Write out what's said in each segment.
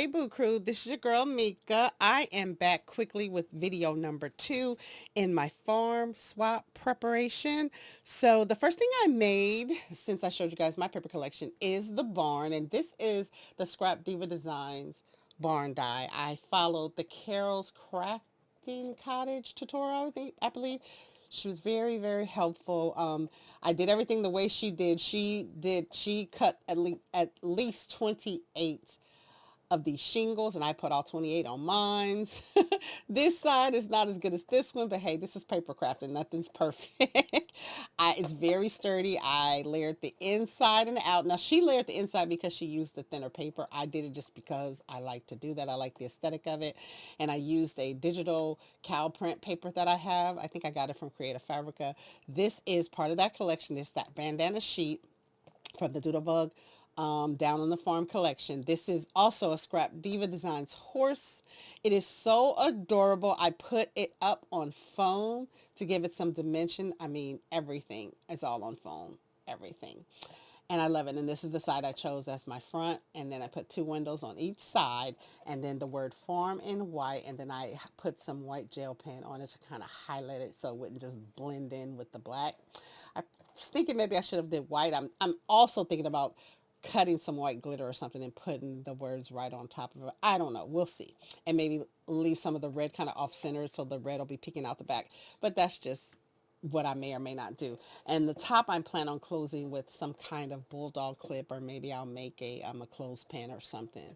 Hey Boo Crew, this is your girl Mika. I am back quickly with video number 2 in my farm swap preparation. So the first thing I made, since I showed you guys my paper collection, is the barn. And this is the Scrap Diva Designs barn die. I followed the Carol's Crafting Cottage tutorial, I believe. She was very, very helpful. I did everything the way she did. She cut at least 28 of these shingles, and I put all 28 on mine. This side is not as good as this one, but hey, this is paper crafting. Nothing's perfect. It's very sturdy. I layered the inside and the out. Now, she layered the inside because she used the thinner paper. I did it just because I like to do that. I like the aesthetic of it. And I used a digital cow print paper that I have. I think I got it from Creative Fabrica. This is part of that collection. It's that bandana sheet from the Doodlebug Down on the Farm collection. This is also a Scrap Diva Designs horse. It is so adorable. I put it up on foam to give it some dimension. I mean, everything is all on foam. Everything. And I love it. And this is the side I chose as my front. And then I put 2 windows on each side. And then the word farm in white. And then I put some white gel pen on it to kind of highlight it so it wouldn't just blend in with the black. I was thinking maybe I should have did white. I'm also thinking about cutting some white glitter or something and putting the words right on top of it. I don't know. We'll see. And maybe leave some of the red kind of off center so the red will be peeking out the back. But that's just what I may or may not do. And the top I'm planning on closing with some kind of bulldog clip, or maybe I'll make a clothespin or something,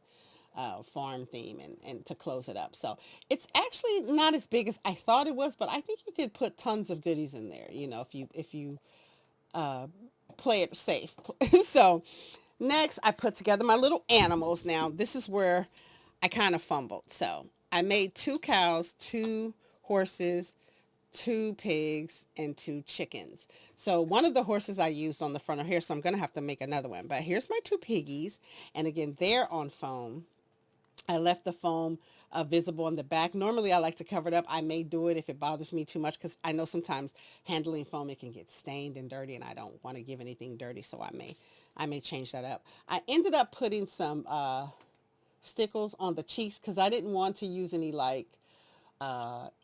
farm theme, and to close it up. So it's actually not as big as I thought it was, but I think you could put tons of goodies in there, if you uh, play it safe. So next I put together my little animals. Now this is where I kind of fumbled. So I made 2 cows, 2 horses, 2 pigs, and 2 chickens. So one of the horses I used on the front of here, so I'm going to have to make another one. But here's my 2 piggies. And again, they're on foam. I left the foam visible on the back. Normally, I like to cover it up. I may do it if it bothers me too much because I know sometimes handling foam, it can get stained and dirty, and I don't want to give anything dirty, so I may change that up. I ended up putting some stickles on the cheeks because I didn't want to use any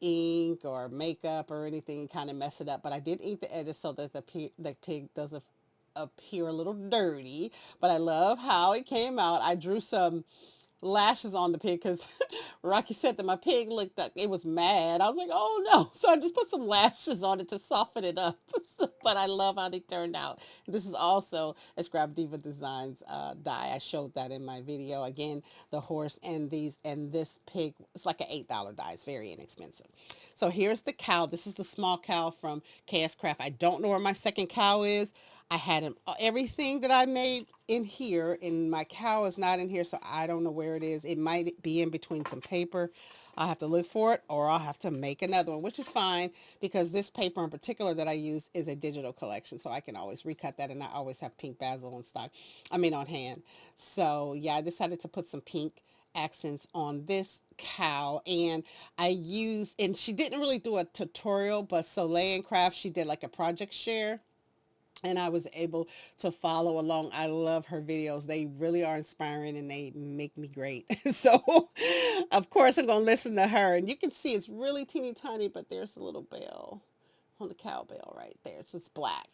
ink or makeup or anything and kind of mess it up. But I did ink the edges so that the pig doesn't appear a little dirty. But I love how it came out. I drew some lashes on the pig because Rocky said that my pig looked like it was mad. I was like, oh no. So I just put some lashes on it to soften it up. But I love how they turned out. This is also a Scrap Diva Designs die. I showed that in my video. Again, the horse and this pig, it's like an $8 die. It's very inexpensive. So here's the cow. This is the small cow from KS Craft. I don't know where my second cow is. I had everything that I made in here, and my cow is not in here, so I don't know where it is. It might be in between some paper. I'll have to look for it, or I'll have to make another one, which is fine because this paper in particular that I use is a digital collection, so I can always recut that, and I always have pink basil on stock. I mean on hand. So yeah, I decided to put some pink accents on this cow, and and she didn't really do a tutorial, but Soleil and Craft, she did like a project share, and I was able to follow along. I love her videos. They really are inspiring and they make me great. So, of course, I'm going to listen to her. And you can see it's really teeny tiny, but there's a little bell on the cowbell right there. It's black.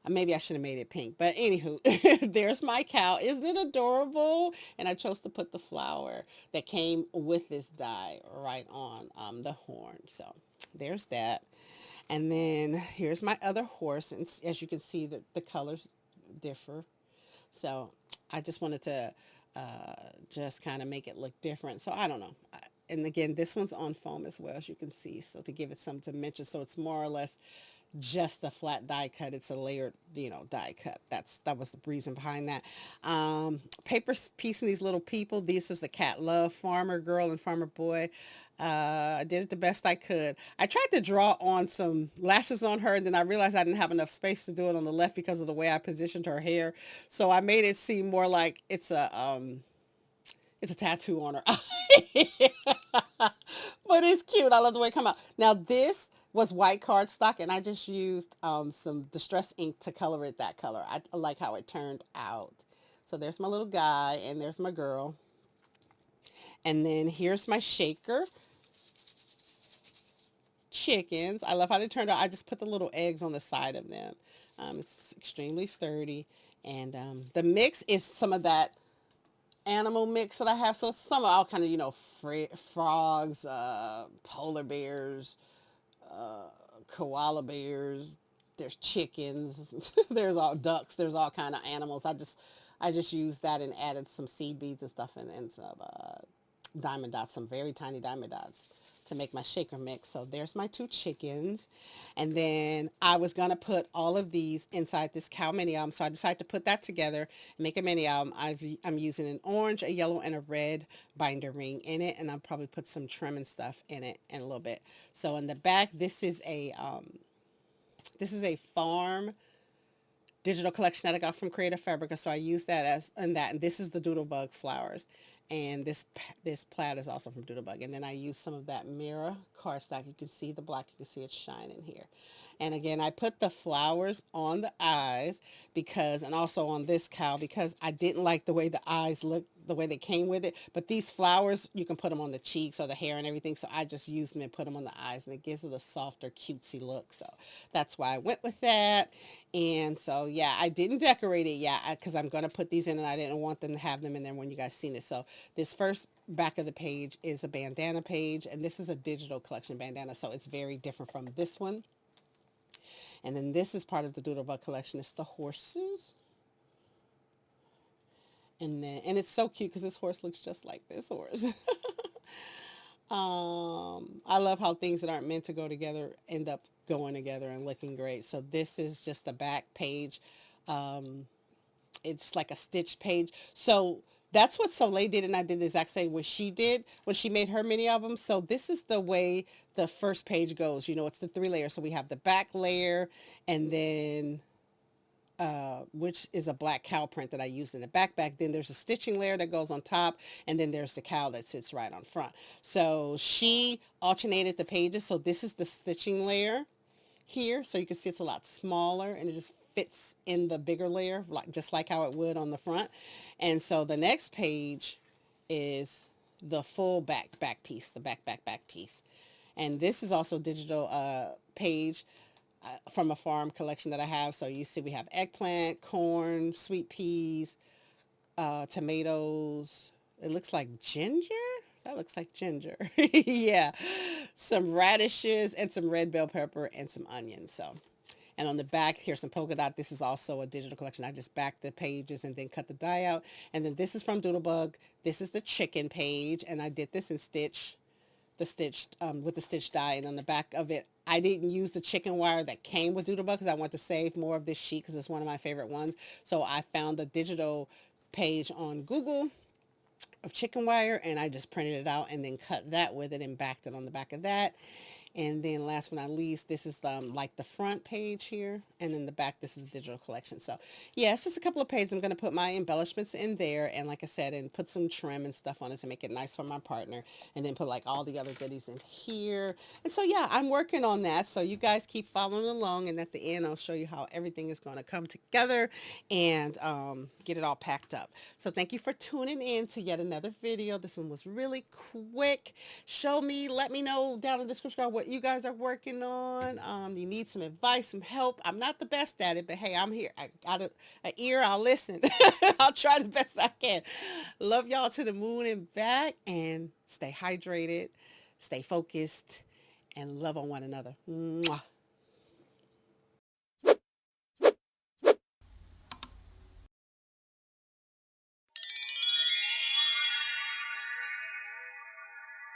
Maybe I should have made it pink. But anywho, there's my cow. Isn't it adorable? And I chose to put the flower that came with this die right on the horn. So there's that. And then here's my other horse. And as you can see, the colors differ. So I just wanted to just kind of make it look different. So I don't know. And again, this one's on foam as well, as you can see. So to give it some dimension, so it's more or less just a flat die cut. It's a layered, die cut. That was the reason behind that. Paper piecing these little people. This is the cat love farmer girl and farmer boy. I did it the best I could. I tried to draw on some lashes on her, and then I realized I didn't have enough space to do it on the left because of the way I positioned her hair. So I made it seem more like it's a tattoo on her eye. But it's cute. I love the way it come out. Now this was white cardstock, and I just used some distress ink to color it that color. I like how it turned out. So there's my little guy, and there's my girl. And then here's my shaker chickens. I love how they turned out. I just put the little eggs on the side of them. It's extremely sturdy. And the mix is some of that animal mix that I have. So it's some of all kind of, frogs, polar bears, uh, koala bears. There's chickens. There's all ducks. There's all kind of animals. I just used that and added some seed beads and stuff and some diamond dots, some very tiny diamond dots to make my shaker mix. So there's my two chickens. And then I was going to put all of these inside this cow mini album. So I decided to put that together and make a mini album. I'm using an orange, a yellow, and a red binder ring in it. And I'll probably put some trim and stuff in it in a little bit. So in the back, this is a farm digital collection that I got from Creative Fabrica. So I use that as and that. And this is the Doodlebug flowers. And this plaid is also from Doodlebug. And then I use some of that mirror cardstock. You can see the black. You can see it shining here. And again, I put the flowers on the eyes and also on this cow because I didn't like the way the eyes looked, the way they came with it. But these flowers, you can put them on the cheeks or the hair and everything. So I just used them and put them on the eyes and it gives it a softer, cutesy look. So that's why I went with that. And so, yeah, I didn't decorate it yet because I'm going to put these in and I didn't want them to have them in there when you guys seen it. So this first back of the page is a bandana page and this is a digital collection bandana. So it's very different from this one. And then this is part of the Doodlebug collection. It's the horses. And it's so cute because this horse looks just like this horse. I love how things that aren't meant to go together end up going together and looking great. So this is just the back page. Um, it's like a stitched page. So that's what Soleil did, and I did the exact same what she did when she made her mini album. So this is the way the first page goes. It's the 3 layers. So we have the back layer, and then which is a black cow print that I used in the backpack. Then there's a stitching layer that goes on top, and then there's the cow that sits right on front. So she alternated the pages. So this is the stitching layer here. So you can see it's a lot smaller, and it just fits in the bigger layer, just like how it would on the front. And so the next page is the full back piece, the back piece. And this is also a digital page from a farm collection that I have. So you see we have eggplant, corn, sweet peas, tomatoes. It looks like ginger. That looks like ginger. Yeah. Some radishes and some red bell pepper and some onions. So, and on the back, here's some polka dot. This is also a digital collection. I just backed the pages and then cut the die out. And then this is from Doodlebug. This is the chicken page. And I did this in with the stitch die, and on the back of it I didn't use the chicken wire that came with Doodlebug because I want to save more of this sheet because it's one of my favorite ones. So I found the digital page on Google of chicken wire and I just printed it out and then cut that with it and backed it on the back of that. And then last but not least, this is like the front page here. And then the back, this is a digital collection. So yeah, it's just a couple of pages. I'm going to put my embellishments in there. And like I said, and put some trim and stuff on it to make it nice for my partner. And then put like all the other goodies in here. And so yeah, I'm working on that. So you guys keep following along. And at the end, I'll show you how everything is going to come together and get it all packed up. So thank you for tuning in to yet another video. This one was really quick. Let me know down in the description what you guys are working on. You need some advice, some help. I'm not the best at it, but hey, I'm here. I got an ear. I'll listen. I'll try the best I can. Love y'all to the moon and back, and stay hydrated, stay focused, and love on one another. Mwah.